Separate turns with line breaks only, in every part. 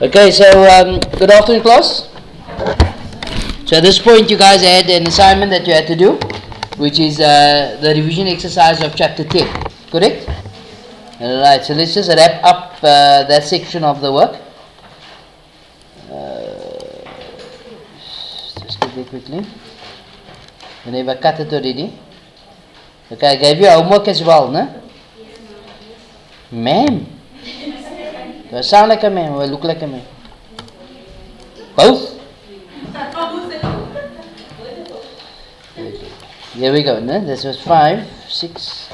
Okay, so good afternoon, class. So at this point, you guys had an assignment that you had to do, which is the revision exercise of chapter 10, correct? Alright, so let's just wrap up that section of the work. Just quickly, whenever I cut it already. Okay, I gave you homework as well, no? Ma'am. Do I sound like a man or I look like a man? Both? Here we go, no? This was 5, 6.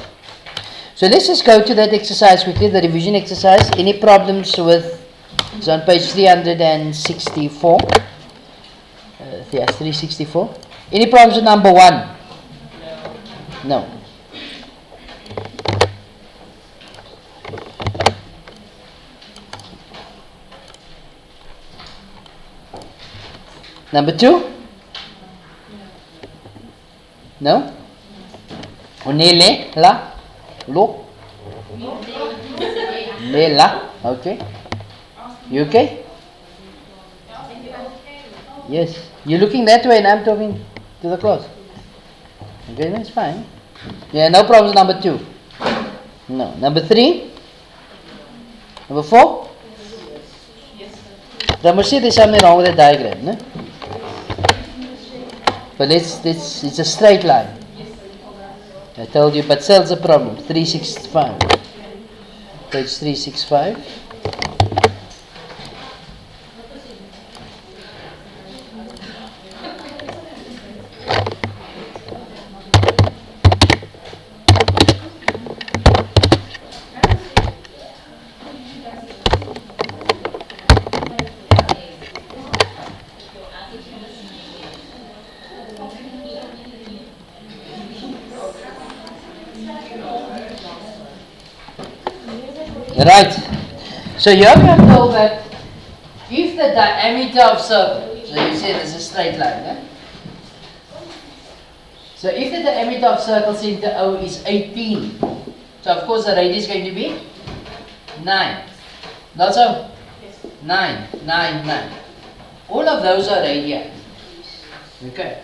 So let's just go to that exercise quickly, the revision exercise. Any problems with, it's on page 364. Yes, 364. Any problems with number 1? No. Number 2? No? Unele, la, lo, le, la. Okay. You okay? Yes. You're looking that way and I'm talking to the class. Okay, that's fine. Yeah, no problems. Number 2. No. Number 3? Number 4? Number 6, there's something wrong with the diagram, no? But it's a straight line. I told you, but cell's a problem. 365. Page 365. Right. So here we are told that if the diameter of circle, so you say there's a straight line, eh? So if the diameter of circle center O is 18, so of course the radius is going to be 9. That's so? 9, 9, 9. All of those are radii. Okay.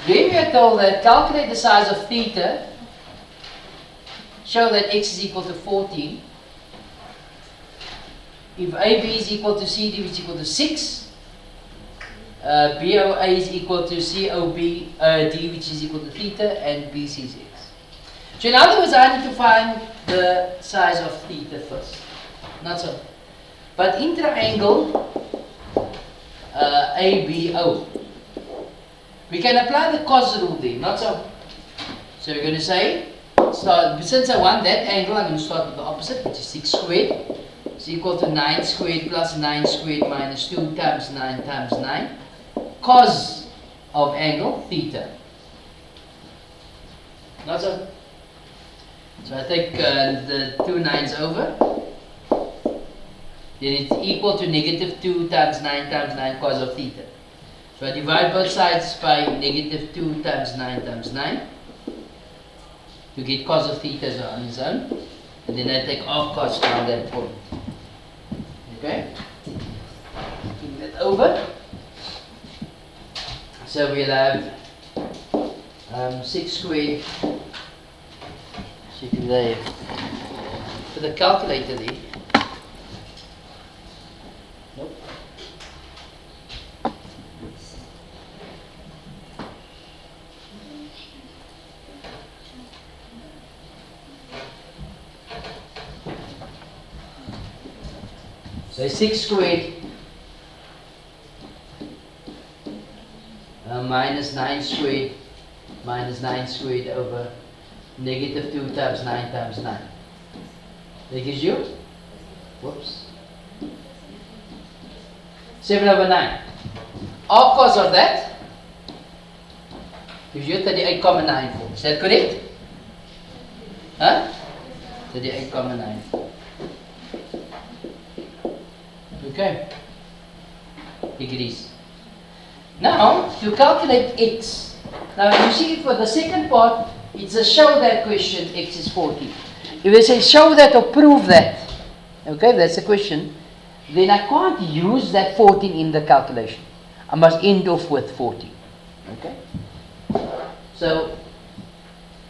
Then we are told that calculate the size of theta. Show that x is equal to 14. If AB is equal to CD, which is equal to 6, BOA is equal to COB D, which is equal to theta, and BC is x. So in other words, I need to find the size of theta first. Not so. But in triangle ABO, we can apply the cos rule there. Not so. So we're going to say, since I want that angle, I'm going to start with the opposite, which is 6 squared. Is equal to 9 squared plus 9 squared minus 2 times 9 times 9. Cos of angle theta. Not so. So I take the 2 9s over. Then it's equal to negative 2 times 9 cos of theta. So I divide both sides by negative 2 times 9 times 9. To get cos of theta on its own, and then I take off cos from that point. Okay? Taking that over. So we'll have 6 squared. So you can put the calculator there. Nope. So 6 squared minus 9 squared minus 9 squared over negative 2 times 9 times 9. That gives you, whoops, 7 over 9. Of cos of that gives you 38,94. Is that correct? Huh? 38,94. Okay, degrees. Now, to calculate x. Now, you see for the second part, it's a show that question, x is 14. If they say show that or prove that, okay, that's the question, then I can't use that 14 in the calculation. I must end off with 14. Okay? So,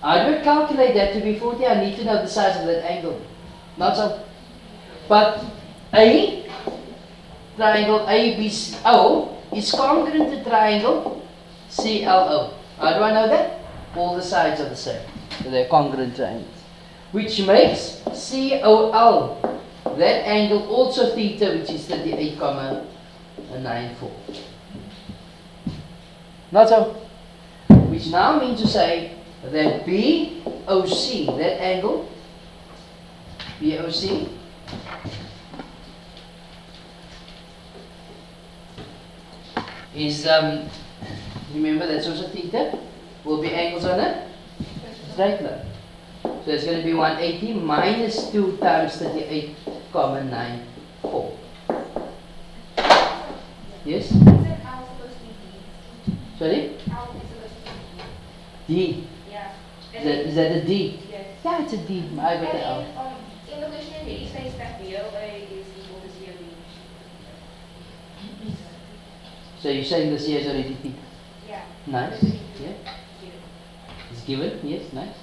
how do I calculate that to be 40? I need to know the size of that angle. Not so. But A, triangle ABO, is congruent to triangle CLO. How do I know that? All the sides are the same. So they're congruent triangles. Which makes COL, that angle also theta, which is 38,94. Not so. Which now means to say that BOC, that angle, BOC, is, remember that's also theta, will be angles on a straight line. So it's going to be 180 minus 2 times 38,94. Yes? Sorry? D.
Yeah.
Is that a D?
Yes.
Yeah, it's a D. I got the L.
In the question, it says that BOA is equal to COB.
So you're saying this here is already theta?
Yeah.
Nice. Yeah. It's given. Yes, nice.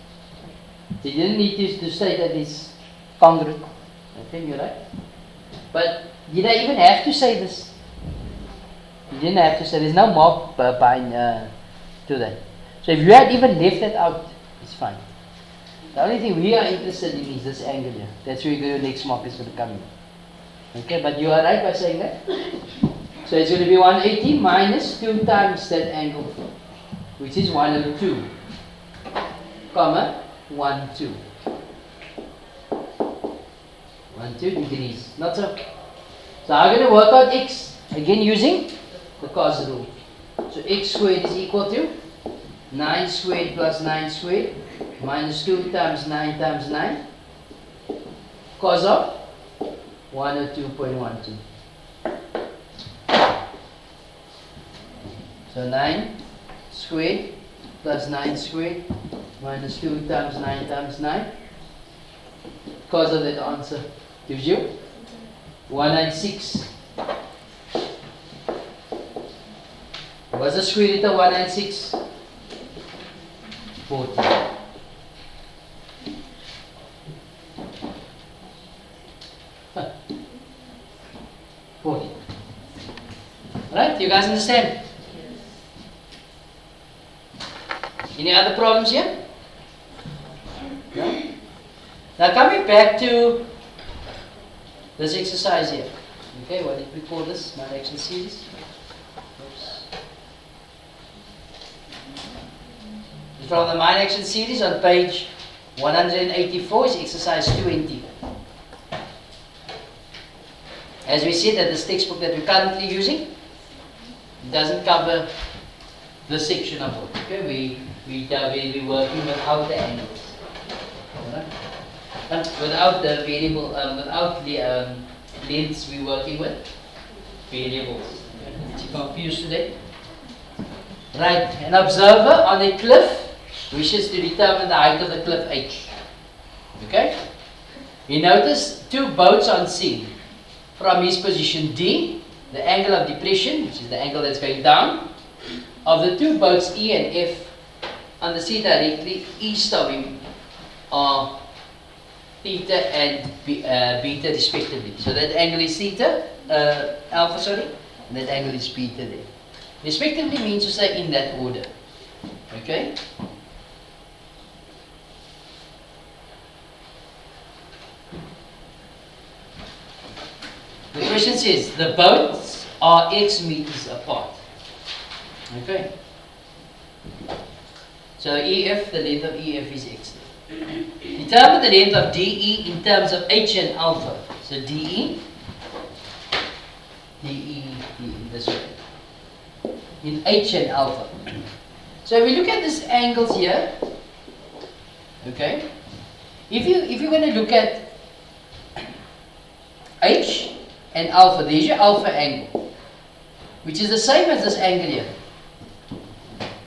So you didn't need to say that it's congruent. Okay, you're right. But did I even have to say this? You didn't have to say. There's no mark behind to that. So if you had even left that out, it's fine. The only thing we are interested in is this angle here. That's where your next mark is going to come in. Okay, but you are right by saying that. So it's going to be 180 minus 2 times that angle, which is 102, comma 12. 12 degrees. Not so. So I'm going to work out x again using the cos rule. So x squared is equal to 9 squared plus 9 squared minus 2 times 9 times 9 cos of 102.12. So 9 squared plus 9 squared minus 2 times 9 times 9 cos of that answer gives you 196. What's the square root of 196? 40. Huh. 40. Right? You guys understand? Any other problems here? No? Now coming back to this exercise here. Okay, what did we call this? My action series? Oops. From the Mind Action series on page 184 is exercise 20. As we said, that this textbook that we're currently using doesn't cover this section of it. Okay, we're working without the angles. Right? Without the variable, without the lengths, we're working with variables. Is you confused today? Right, an observer on a cliff wishes to determine the height of the cliff H. Okay? He noticed two boats on sea. From his position D, the angle of depression, which is the angle that's going down, of the two boats E and F on the sea directly east of him are theta and beta respectively. So that angle is theta, alpha, sorry, and that angle is beta there. Respectively means to say in that order. Okay? The question says, the boats are x meters apart. Okay? So EF, the length of EF is x. Determine the length of DE in terms of H and alpha. So DE, this way. In H and alpha. So if we look at these angles here, okay, if you're going to look at H and alpha, there's your alpha angle, which is the same as this angle here.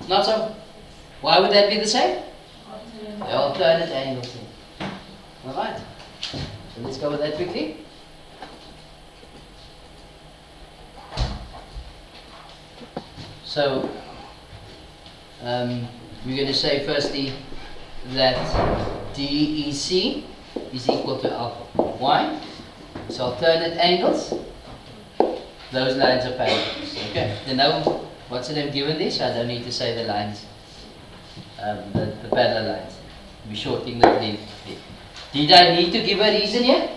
Not so? Why would that be the same? The alternate angles here. Alright. So let's go with that quickly. So we're going to say firstly that DEC is equal to alpha. Why? It's alternate angles. Those lines are parallel. Okay. Then now, what's the name given this? I don't need to say the lines. The parallel lines. We're shorting the lead. Did I need to give a reason here?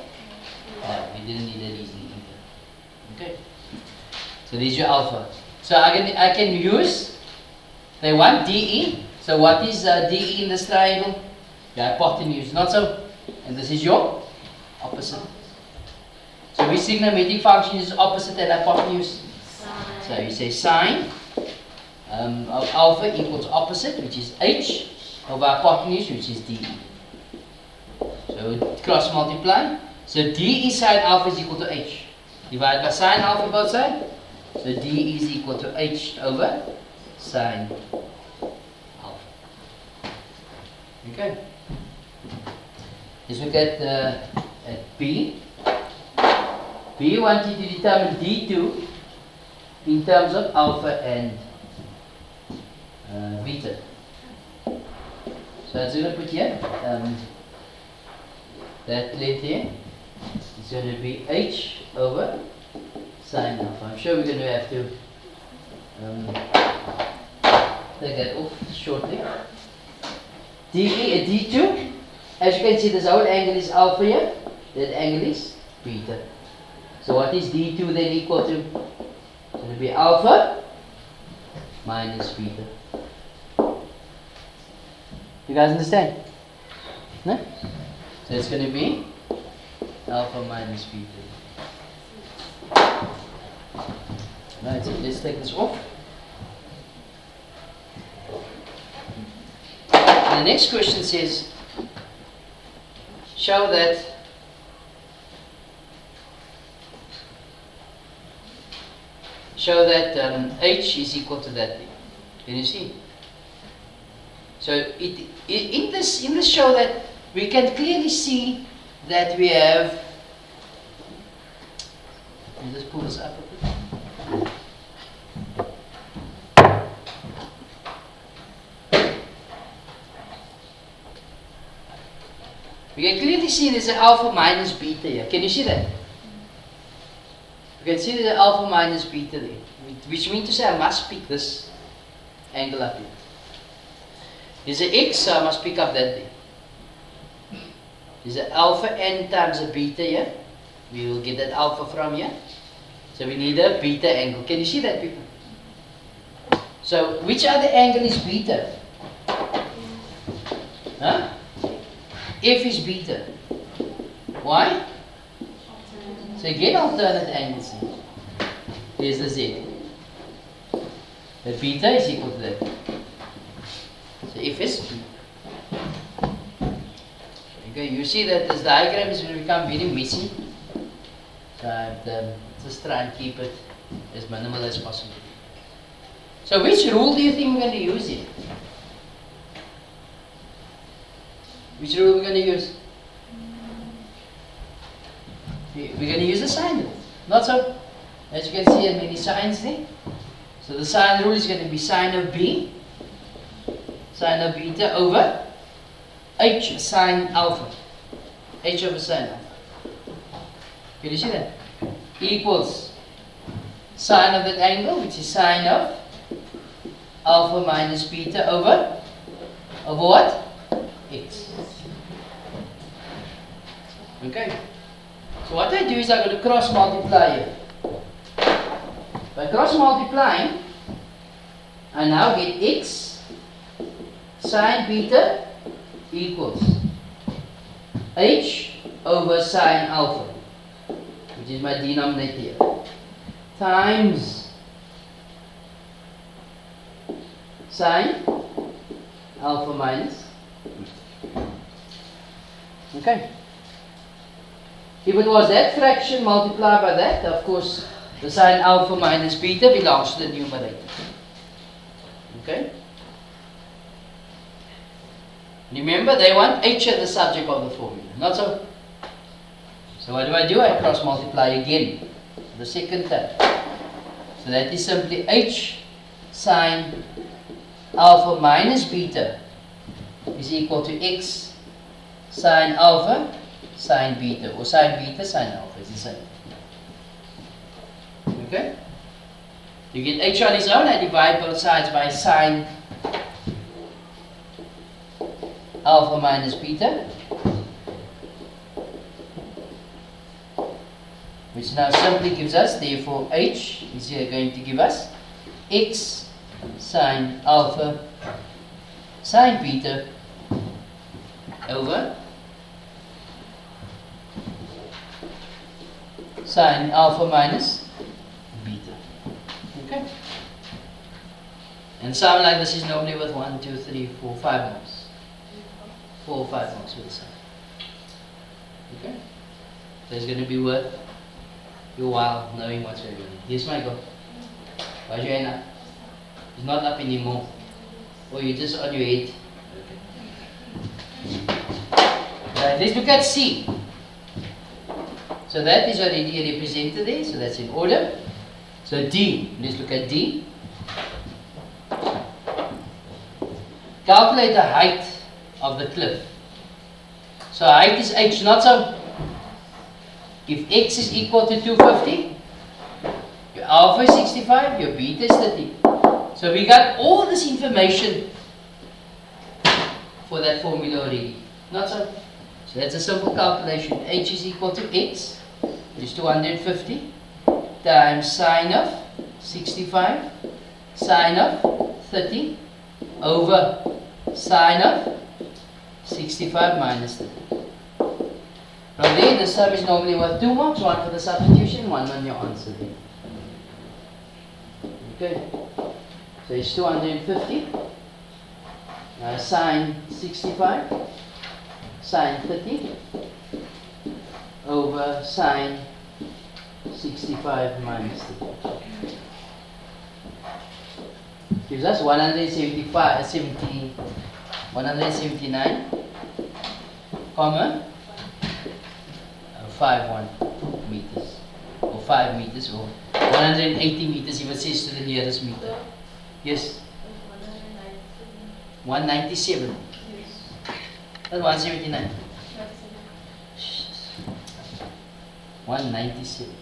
We didn't need a reason either. Okay. So this is your alpha. So I can use, they want DE. So what is DE in this triangle? The hypotenuse, not so? And this is your opposite. So which trigonometric function is opposite and hypotenuse? Sine. So you say sine of alpha equals opposite, which is h, over hypotenuse, which is DE. So cross multiply. So DE sine alpha is equal to h. Divide by sine alpha both sides. So DE is equal to h over sine alpha. Okay. Let's look at B. B wanted to determine D2 in terms of alpha and beta. So I'm going to put here that length here is going to be h over sine alpha. I'm sure we're going to have to take that off shortly. D2, as you can see, this whole angle is alpha here, that angle is beta. So what is D2 then equal to? It's going to be alpha minus beta. You guys understand? No? So it's going to be alpha minus beta. Right, so let's take this off. The next question says, show that h is equal to that thing. Can you see? So in this show that we can clearly see that we have. Let me just pull this up a bit. We can clearly see there's an alpha minus beta here. Can you see that? You can see there's an alpha minus beta there. Which means to say I must pick this angle up here. There's an x, so I must pick up that there. There's an alpha n times a beta here. We will get that alpha from here. So we need a beta angle. Can you see that, people? So which other angle is beta? Huh? F is beta. Why? So you get alternate angles here. There's the z. The beta is equal to that. So F is beta. Okay, you see that this diagram is going to become very messy. So I have to just try and keep it as minimal as possible. So which rule do you think we're going to use here? Which rule are we going to use? We're going to use the sine rule. Not so. As you can see, there are many signs there. So the sine rule is going to be sine of B, sine of beta over h sine alpha. H over sine alpha. Can you see that? Equals sine of that angle, which is sine of alpha minus beta over what? X. Okay. So what I do is I'm going to cross multiply here. By cross multiplying, I now get x sine beta equals h over sine alpha, which is my denominator here, times sine alpha minus. Okay. If it was that fraction multiplied by that, of course, the sine alpha minus beta belongs to the numerator. Okay? Remember, they want h as the subject of the formula. Not so. So what do? I cross multiply again, the second time. So that is simply h sine alpha minus beta is equal to x sine alpha sine beta, or sine beta sine alpha is the same. Okay? You get h on its own, I divide both sides by sine alpha minus beta, which now simply gives us, therefore h is here going to give us x sine alpha sine beta over sine alpha minus beta. Okay? And something like this is normally with 1, 2, 3, 4, 5 marks. 4 or 5 marks with the sum. Okay? So it's going to be worth your while knowing what's going on. Yes, Michael? Why's your hand up? It's not up anymore. Or you're just on your head. Okay. Right, let's look at C. So that is already represented there, so that's in order. So D, let's look at D. Calculate the height of the cliff. So height is h, not so. If x is equal to 250, your alpha is 65, your beta is 30. So we got all this information for that formula already. Not so. So that's a simple calculation. H is equal to x, which is 250, times sine of 65, sine of 30, over sine of 65 minus 30. From there, the sum is normally worth 2 marks, 1 for the substitution, 1 on your answer there. Okay. So it's 250, sine 65, sine 30, over sine 65 minus 30. Gives us 179, comma, 51 meters, or 5 meters, or 180 meters if it says to the nearest meter. Yes? 197. That's 179. 197.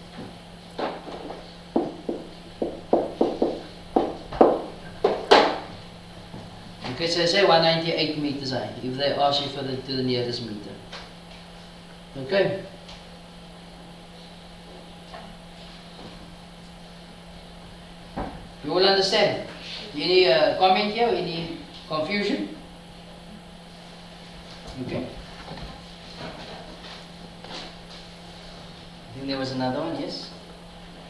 Okay, so say 198 meters high if they ask you for to the nearest meter. Okay. You all understand? Any comment here? Any confusion? Okay. I think there was another one, yes?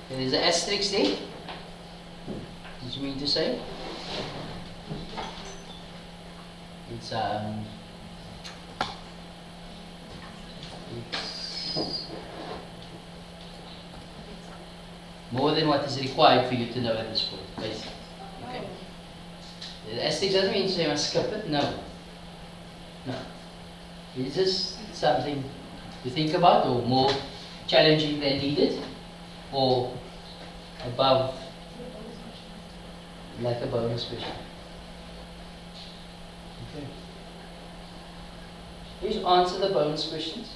Okay, there's an asterisk there. Did you mean to say? It's more than what is required for you to know at this point, basically. Okay. The asterisk doesn't mean you must skip it, no. No. It's just something to think about, or more challenging than needed, or above, like a bonus question. Okay. Please answer the bonus questions.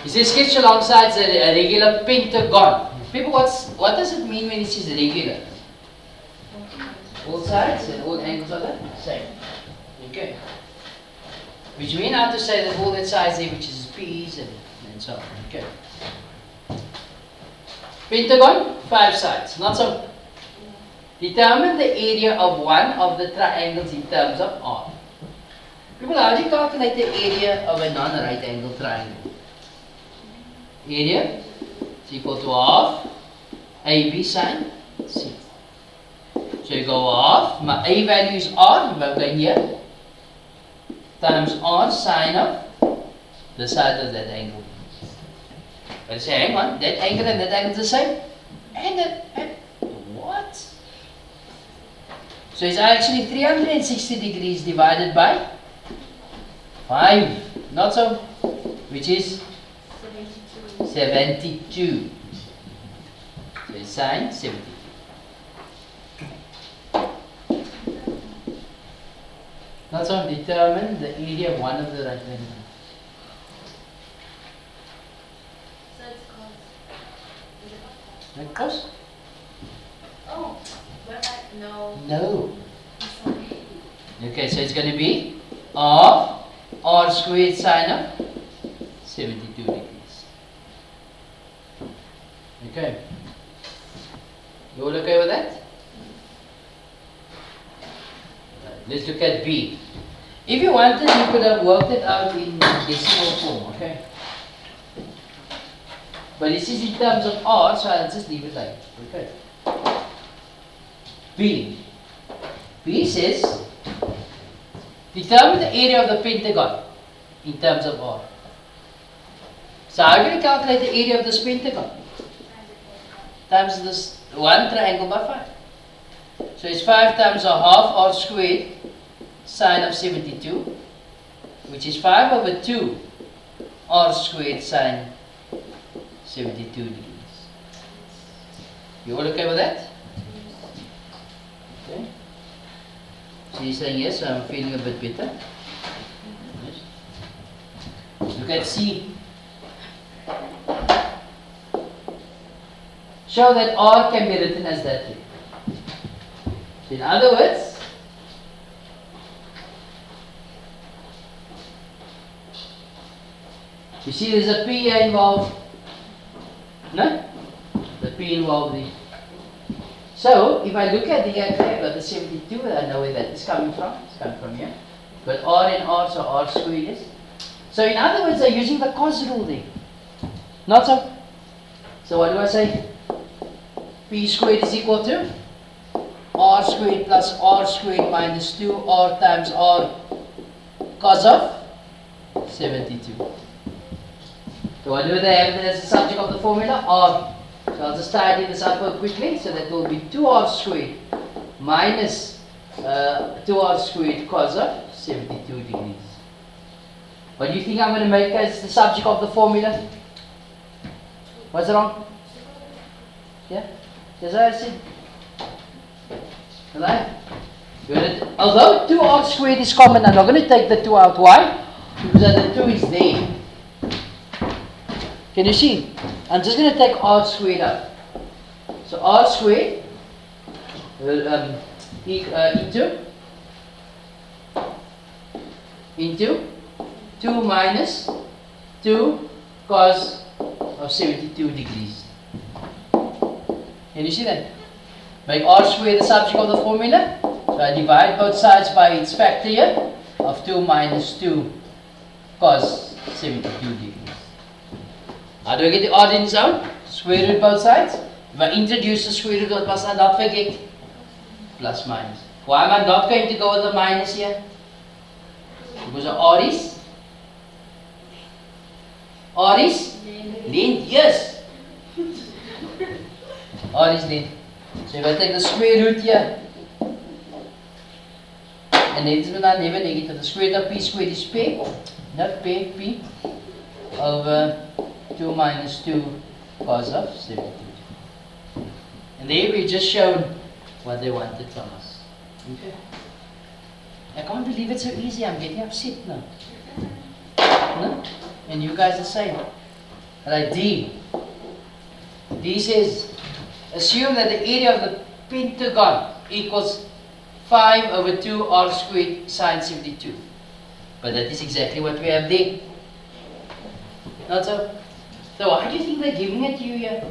It says sketch alongside a regular pentagon. People, what does it mean when it says regular? All sides and all angles are the same. Okay. Which means I have to say that all that sides there, which is P's and so on. Okay. Pentagon, 5 sides. Not so. Determine the area of one of the triangles in terms of R. People, how do you calculate the area of a non-right angle triangle? Area is equal to half AB sine C. So you go half, my A value is R, I'm going here, times R sine of the side of that angle. But I say, hang on, that angle and that angle is the same? And what? So it's actually 360 degrees divided by 5. Not so? Which is 72. So it's sine 72. Not so? Determine the area of one of the right triangles.
So it's cos. Is it cos?
Like cos?
Oh, what about no?
No.
Sorry.
Okay, so it's going to be of r squared sine of 72 degrees. Okay. You all okay with that? Right, let's look at B. If you wanted, you could have worked it out in decimal form, okay? But this is in terms of r, so I'll just leave it like that, okay? B. B says, determine the area of the pentagon in terms of r. So how do you calculate the area of this pentagon? Times this one triangle by 5. So it's 5 times a half r squared sine of 72, which is 5 over 2 r squared sine 72 degrees. You all okay with that? Okay. So you're saying yes, so I'm feeling a bit better. Yes. Look at C. Show that R can be written as that way. So in other words, you see there's a P here involved. No? The P involved there. So if I look at the I've got the 72, I know where that is coming from. It's coming from here. But R and R, so R squared is. So in other words, I'm using the cos rule there. Not so? So what do I say? P squared is equal to R squared plus R squared minus 2R times R cos of 72. So what do they have as the subject of the formula? R. So I'll just tidy this up quickly. So that will be 2R squared minus 2R squared cos of 72 degrees. What do you think I'm going to make as the subject of the formula? What's wrong? Yeah? That's what I said. Right? Although 2R squared is common, I'm not going to take the 2 out. Why? Because the 2 is there. Can you see? I'm just going to take R squared out. So R squared into 2 minus 2 cos of 72 degrees. Can you see that? Make R squared the subject of the formula. So I divide both sides by its factor here of 2 minus 2 cos 72 degrees. How do I get the R in its own? Square root both sides. If I introduce the square root, what must I not forget? Plus minus. Why am I not going to go with the minus here? Because the R is length, yes. R is length. So if I take the square root here, and then it's not never negative. The square root of P squared is P, not P, over 2 minus 2 cos of 72. And there we just showed what they wanted from us. Okay. I can't believe it's so easy. I'm getting upset now. No? And you guys are saying. Right, D. D says, assume that the area of the pentagon equals 5 over 2 r squared sine 72. But that is exactly what we have there. Not so? So why do you think they're giving it to you here?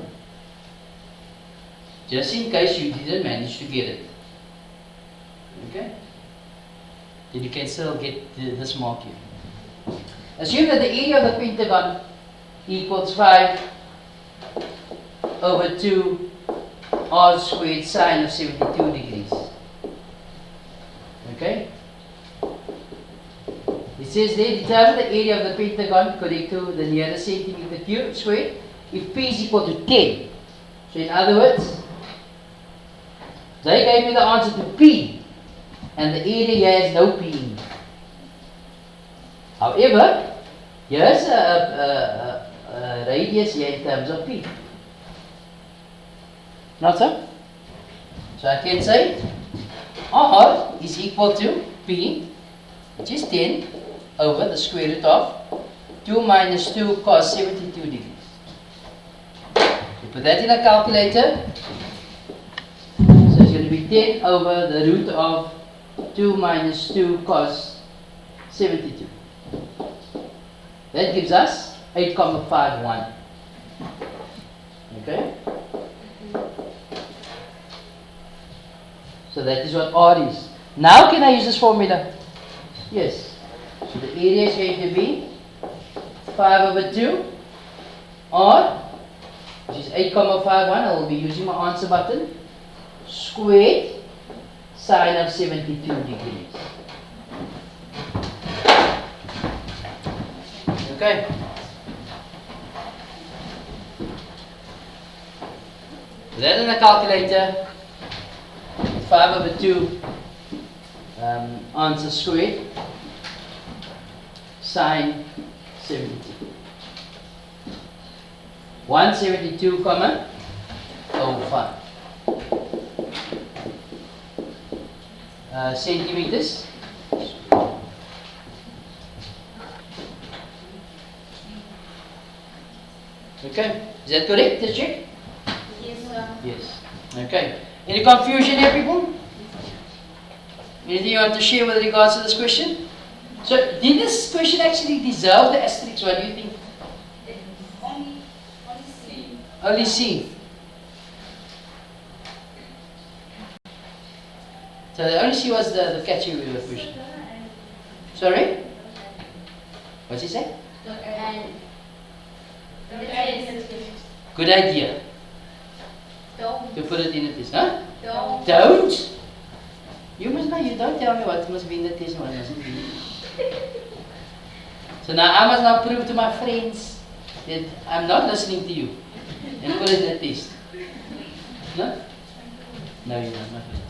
Just in case you didn't manage to get it. Okay? Then you can still get this mark here. Assume that the area of the pentagon equals 5 over 2 r squared sine of 72 degrees. Okay? It says there, determine the area of the pentagon correct to the nearest centimeter cube squared if P is equal to 10. So in other words, they gave me the answer to P and the area has no P in. However, here's a radius here in terms of P. Not so? So I can say R is equal to P, which is 10 over the square root of 2 minus 2 cos 72 degrees. You put that in a calculator. So it's going to be 10 over the root of 2 minus 2 cos 72. That gives us 8,51. Okay? So that is what R is. Now can I use this formula? Yes. So the area is going to be 5 over 2 R, which is 8,51. I will be using my answer button. Squared sine of 72 degrees. Okay. Then in the calculator, 5 over 2 answer squared sine 72. 172, 05 centimeters. Okay, is that correct? Let's check.
Yes, sir.
Yes. Okay. Any confusion here, people? Anything you want to share with regards to this question? So, did this question actually deserve the asterisk? What do you think?
Only C.
Only C. So the only C was the catchy with the question. Sorry? What's he say? Good idea.
Don't.
To put it in a test, huh?
Don't.
Don't? You must know, you don't tell me what must be in the test and what mustn't be. So now I must now prove to my friends that I'm not listening to you and put it in a test. No? No, you're not my friends.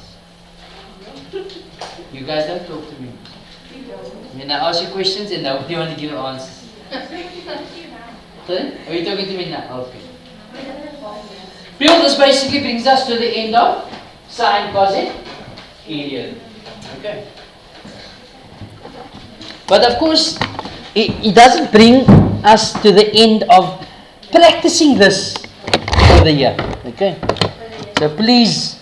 You guys don't talk to me. When I ask you questions and nobody want to give answers. Sorry? Are you talking to me now? Okay. Bill, this basically brings us to the end of sine, cos, and area. Okay. But of course, it doesn't bring us to the end of practicing this for the year. Okay. So please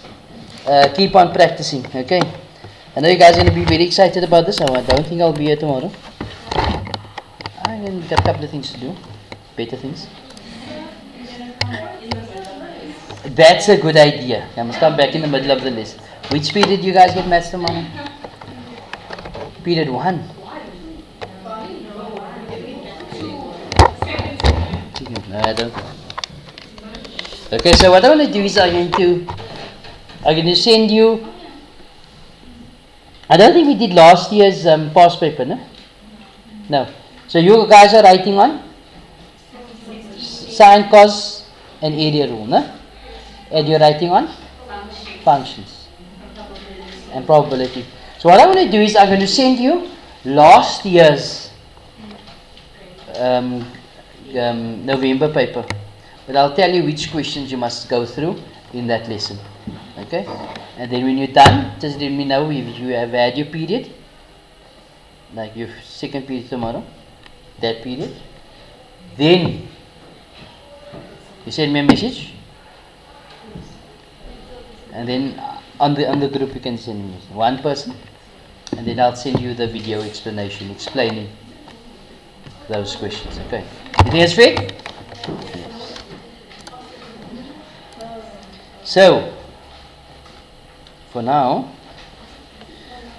keep on practicing. Okay. I know you guys are going to be very excited about this. I don't think I'll be here tomorrow. I've got a couple of things to do. Better things. That's a good idea. I must come back in the middle of the list. Which period you guys get maths tomorrow? Period 1. No, I don't. Okay, so what I want to do is I'm going to send you. I don't think we did last year's past paper, no? No. So you guys are writing on sine, cos, and area rule, no? And you're writing on functions and probability. So what I'm going to do is I'm going to send you last year's November paper, but I'll tell you which questions you must go through in that lesson. Okay? And then when you're done, just let me know if you have had your period, like your second period tomorrow, that period. Then you send me a message, and then on the group you can send me one person, and then I'll send you the video explanation explaining those questions. Okay. Anything else, Fred? Yes. So, for now,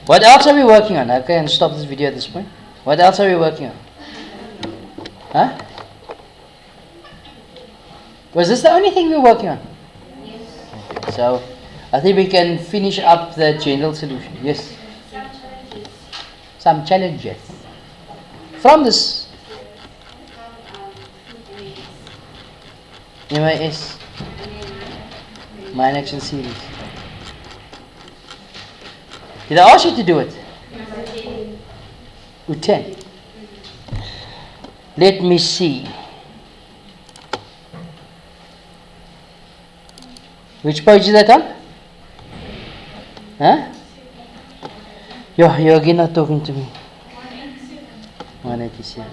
what else are we working on? Okay, and stop this video at this point. What else are we working on? Huh? Was this the only thing we're working on?
Yes.
Okay, so I think we can finish up the general solution. Yes? Some challenges. From this MIS Mind Action Series. Did I ask you to do it? With 10. Let me see. Which page is that on? Huh? You're again not talking to me. 187.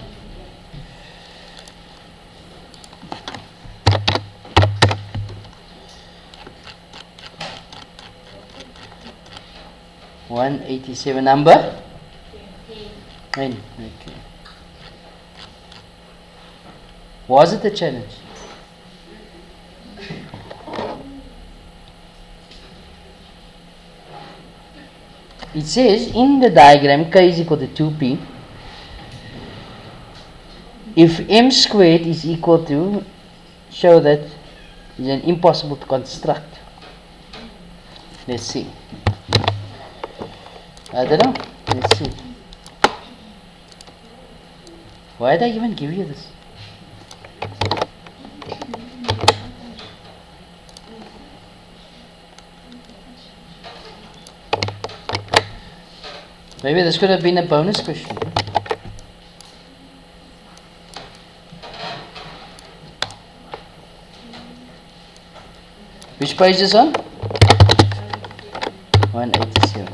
Number? 10. Okay. Was it a challenge? It says in the diagram k is equal to 2p. If m squared is equal to, show that is an impossible to construct. Let's see. I don't know. Let's see. Why did I even give you this? Maybe this could have been a bonus question. Which page is on? 187.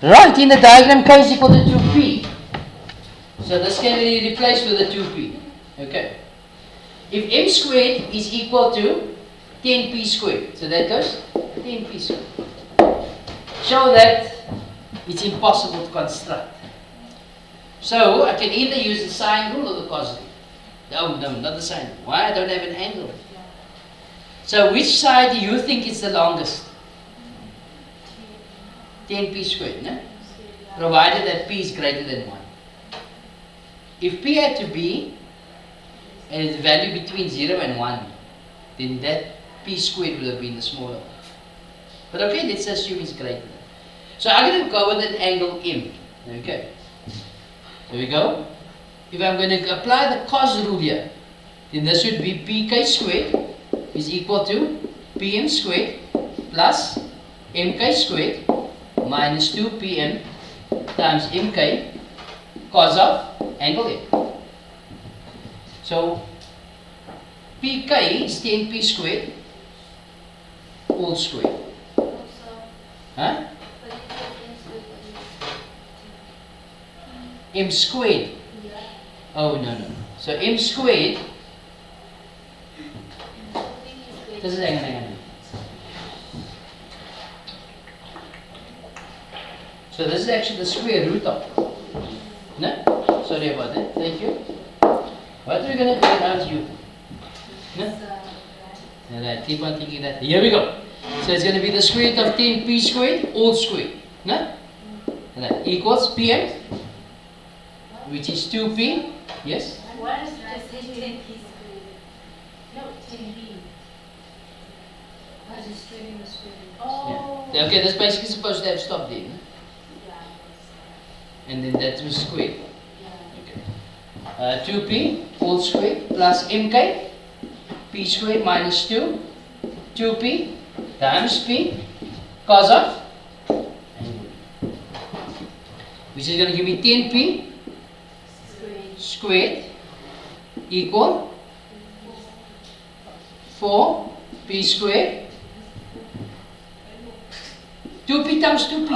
Right, in the diagram k is equal to 2p. So this can be replaced with a 2p. Okay. If m squared is equal to 10p squared, so that goes 10p squared. Show that it's impossible to construct. So I can either use the sine rule or the cos rule. No, not the sine rule. Why? I don't have an angle. So which side do you think is the longest? 10p squared, no? Provided that p is greater than 1. If p had to be a value between 0 and 1, then that p squared would have been the smaller one. But okay, let's assume it's greater. So I'm going to go with an angle m. Okay. There we go. If I'm going to apply the cos rule here, then this would be pk squared is equal to pm squared plus mk squared minus 2pm times mk cos of angle m. So pk is 10p squared all squared. Huh? M squared. Oh no. So m squared. This is hang on. So this is actually the square root of. No? Sorry about that. Thank you. What are we going to do without you? No? Alright, keep on thinking that. Here we go. So it's going to be the square root of 10p squared all squared. No? Alright, equals pm, which is 2p. Yes?
What is just 10p squared? No, 10p. I just straight in the square. Oh.
Yeah. Okay, that's basically supposed to have stopped there. No? And then that was squared. Okay. 2p all squared plus mk p squared minus 2 2p times p cos of angle, which is going to give me 10p squared equal 4p squared 2p times 2p.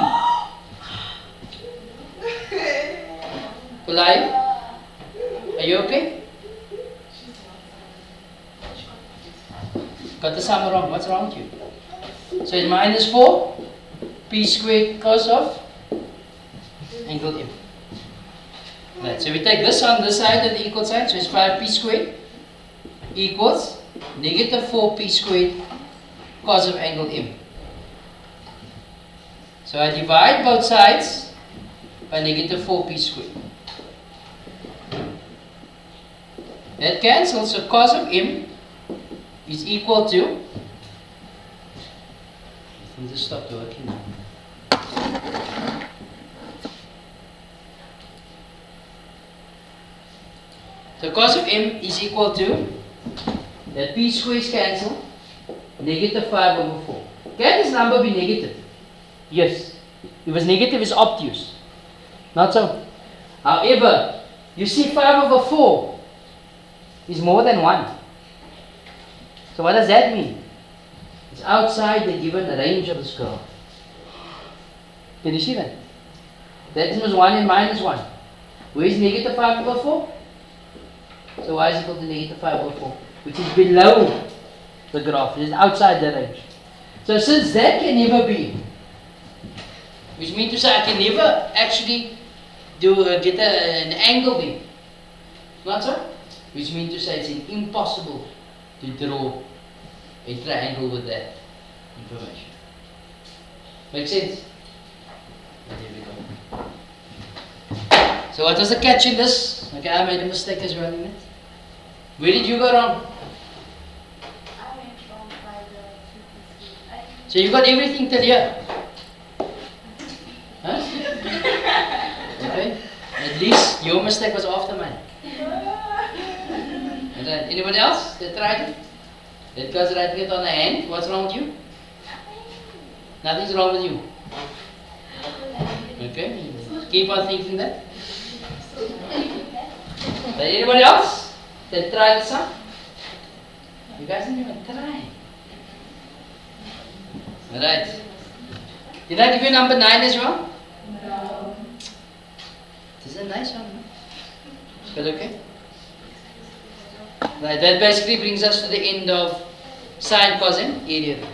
Polite? Are you okay? Got the sum wrong. What's wrong with you? So it's minus 4 p squared cos of angle m. Right. So we take this on this side and the equal sign. So it's 5p squared equals negative 4p squared cos of angle m. So I divide both sides by negative 4p squared. That cancels, so cos of m is equal to, I think this stopped working now. So cos of m is equal to That p squares cancel. Negative 5 over 4. Can this number be negative? Yes. If it's negative, it's obtuse. Not so. However, you see 5 over 4 is more than 1. So what does that mean? It's outside the given range of this curve. Can you see that? That is 1 and minus 1. Where is negative 5 over 4? So y is equal to negative 5 over 4, which is below the graph. It is outside the range. So since that can never be, which means to say I can never actually get an angle there. Not so? Which means to say it's impossible to draw a triangle with that information. Make sense? There we go. So what was the catch in this? Okay, I made a mistake as well in it. Where did you go wrong?
I went wrong by the 2
So you got everything till here? Huh? Okay. At least your mistake was after mine. And then anybody else that tried it? That guy's writing it on the hand. What's wrong with you? Nothing's wrong with you. Okay. Keep on thinking that. But anybody else that tried the sum? You guys didn't even try. Alright. Did I give you number 9 as well?
No.
This is a nice one. No? Is that okay? Right, that basically brings us to the end of sine, cosine, area.